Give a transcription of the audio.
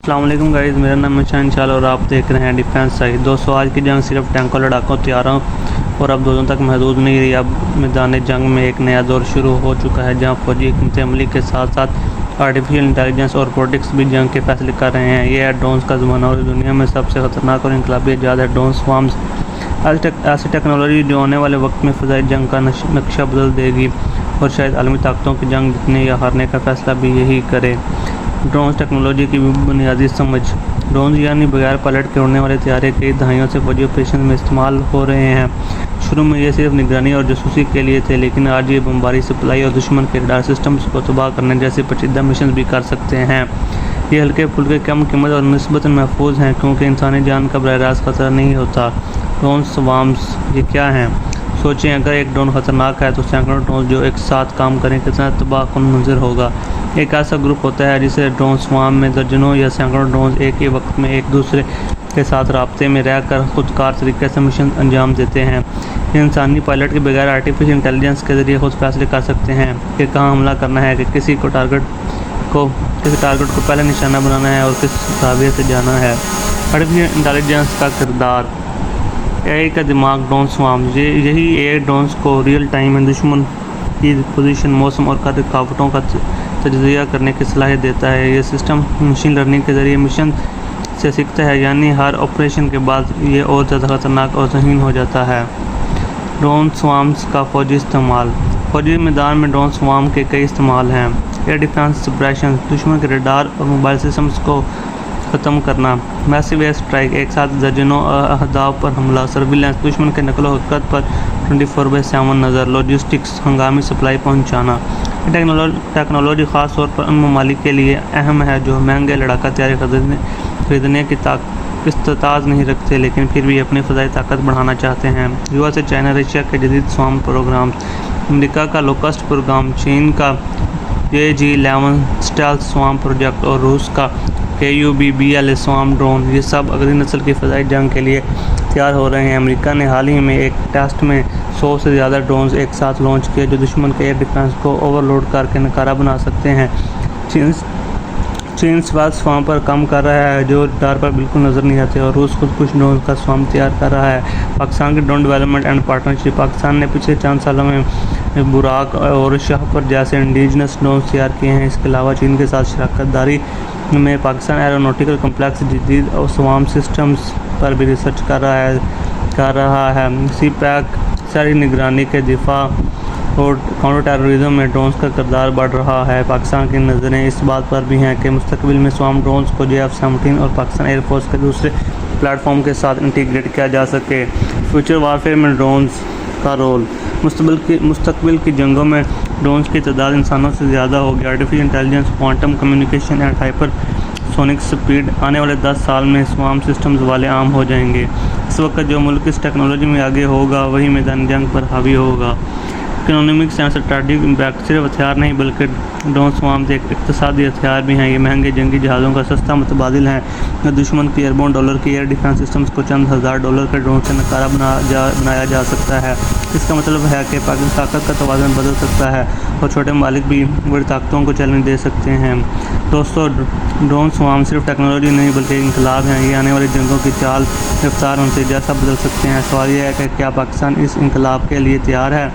السلام علیکم گائز، میرا نام ہے شاہین چال اور آپ دیکھ رہے ہیں ڈیفینس سائز۔ دوستو، آج کی جنگ صرف ٹینکوں لڑاکوں طیاروں اور اب دوروں تک محدود نہیں رہی۔ اب میدان جنگ میں ایک نیا دور شروع ہو چکا ہے جہاں فوجی حکمت عملی کے ساتھ ساتھ آرٹیفیشل انٹیلیجنس اور روبوٹکس بھی جنگ کے فیصلے کر رہے ہیں۔ یہ ہے ڈرونز کا زمانہ اور دنیا میں سب سے خطرناک اور انقلابی ایجاد ہے ڈرون سوارمز۔ ایسی ٹیکنالوجی جو آنے والے وقت میں فضائی جنگ کا نقشہ بدل دے گی اور شاید عالمی طاقتوں کی جنگ جیتنے یا ہارنے کا فیصلہ بھی یہی کرے۔ ڈرونز ٹیکنالوجی کی بنیادی سمجھ۔ ڈرونز یعنی بغیر پائلٹ کے اڑنے والے طیارے کئی دہائیوں سے فوجی آپریشن میں استعمال ہو رہے ہیں۔ شروع میں یہ صرف نگرانی اور جاسوسی کے لیے تھے، لیکن آج یہ بمباری، سپلائی اور دشمن کے ریڈار سسٹمز کو تباہ کرنے جیسے پیچیدہ مشنز بھی کر سکتے ہیں۔ یہ ہلکے پھلکے، کم قیمت اور نسبتاً محفوظ ہیں کیونکہ انسانی جان کا براہ راست خطرہ نہیں ہوتا۔ ڈرون سوارمز یہ کیا ہیں؟ سوچیں، اگر ایک ڈرون خطرناک ہے تو سینکڑوں ڈرون جو ایک ساتھ کام کریں کتنا تباہ کن منظر ہوگا۔ ایک ایسا گروپ ہوتا ہے جسے ڈرون سوارم میں درجنوں یا سینکڑوں ڈرونز ایک ہی وقت میں ایک دوسرے کے ساتھ رابطے میں رہ کر خودکار طریقے سے مشن انجام دیتے ہیں۔ یہ انسانی پائلٹ کے بغیر آرٹیفیشل انٹیلیجنس کے ذریعے خود فیصلے کر سکتے ہیں کہ کہاں حملہ کرنا ہے، کہ کسی ٹارگٹ کو پہلے نشانہ بنانا ہے اور کس زاویے سے جانا ہے۔ آرٹیفیشل انٹیلیجنس کا کردار۔ اے کا دماغ ڈرون سوارمز۔ یہی اے ڈرونز کو ریئل ٹائم میں دشمن کی پوزیشن، موسم اور رکاوٹوں کا تجزیہ کرنے کی صلاحیت دیتا ہے۔ یہ سسٹم مشین لرننگ کے ذریعے مشن سے سیکھتا ہے، یعنی ہر آپریشن کے بعد یہ اور زیادہ خطرناک اور ذہین ہو جاتا ہے۔ ڈرون سوارمز کا فوجی استعمال۔ فوجی میدان میں ڈرون سوارم کے کئی استعمال ہیں۔ ایئر ڈیفنس سپریشن، دشمن کے ریڈار اور موبائل سسٹمز کو ختم کرنا۔ میسو ایئر اسٹرائک، ایک ساتھ درجنوں اہداف پر حملہ۔ سرویلنس، دشمن کے نقل و حرکت پر 24/7 نظر۔ لاجسٹکس، ہنگامی سپلائی پہنچانا۔ یہ ٹیکنالوجی خاص طور پر ان ممالک کے لیے اہم ہے جو مہنگے لڑاکا طیارے خریدنے کی استطاعت نہیں رکھتے لیکن پھر بھی اپنی فضائی طاقت بڑھانا چاہتے ہیں۔ USA، چائنا، رشیا کے جدید سوارم پروگرامز۔ امریکہ کا لوکسٹ پروگرام، چین کا AG-11 اسٹیلتھ سوارم پروجیکٹ اور روس کا KUB-BLA سوارم ڈرون۔ یہ سب اگلی نسل کی فضائی جنگ کے لیے تیار ہو رہے ہیں۔ امریکہ نے حال ہی میں ایک ٹیسٹ میں 100 سے زیادہ ڈرونز ایک ساتھ لانچ کیے جو دشمن کے ایئر ڈیفنس کو اوور لوڈ کر کے ناکارہ بنا سکتے ہیں۔ چین سویلتھ سوارم پر کام کر رہا ہے جو ریڈار پر بالکل نظر نہیں آتے، اور روس خود کچھ ڈرونز کا سوارم تیار کر رہا ہے۔ پاکستان کی drone development and partnership. Pakistan نے پچھلے چند سالوں میں براق اور شاہپر جیسے انڈیجنس ڈرونز تیار کیے ہیں۔ اس کے علاوہ چین کے ساتھ شراکت داری میں پاکستان ایرونوٹیکل کمپلیکس جدید سوارم سسٹمز پر بھی ریسرچ کر رہا ہے۔ سی پیک، شہری نگرانی کے دفاع اور کاؤنٹر ٹیررزم میں ڈرونز کا کردار بڑھ رہا ہے۔ پاکستان کی نظریں اس بات پر بھی ہیں کہ مستقبل میں سوارم ڈرونز کو JF-17 اور پاکستان ایئر فورس کے دوسرے پلیٹ فارم کے ساتھ انٹیگریٹ کیا جا سکے۔ فیوچر وارفیئر میں ڈرونز کا رول۔ مستقبل کی جنگوں میں ڈرونز کی تعداد انسانوں سے زیادہ ہوگی۔ Artificial intelligence, quantum communication and hyper sonic speed. آنے والے 10 سال میں سوارم سسٹمز والے عام ہو جائیں گے۔ اس وقت جو ملک اس ٹیکنالوجی میں آگے ہوگا وہی میدان جنگ پر حاوی ہوگا۔ Economics and strategic impact. صرف ہتھیار نہیں بلکہ ڈرون سوارمز ایک اقتصادی ہتھیار بھی ہیں۔ یہ مہنگے جنگی جہازوں کا سستا متبادل ہیں۔ دشمن کی اربوں ڈالر کی ایئر ڈیفنس سسٹمز کو چند ہزار ڈالر کے ڈرون سے ناکارہ بنایا جا سکتا ہے۔ اس کا مطلب ہے کہ طاقت کا توازن بدل سکتا ہے اور چھوٹے ممالک بھی بڑی طاقتوں کو چیلنج دے سکتے ہیں۔ دوستو، ڈرون سوارم صرف ٹیکنالوجی نہیں بلکہ انقلاب ہیں۔ یہ آنے والی جنگوں کی چال، رفتار اور نتیجہ سب بدل سکتے ہیں۔ سوال یہ ہے کہ کیا پاکستان اس انقلاب کے لیے تیار ہے؟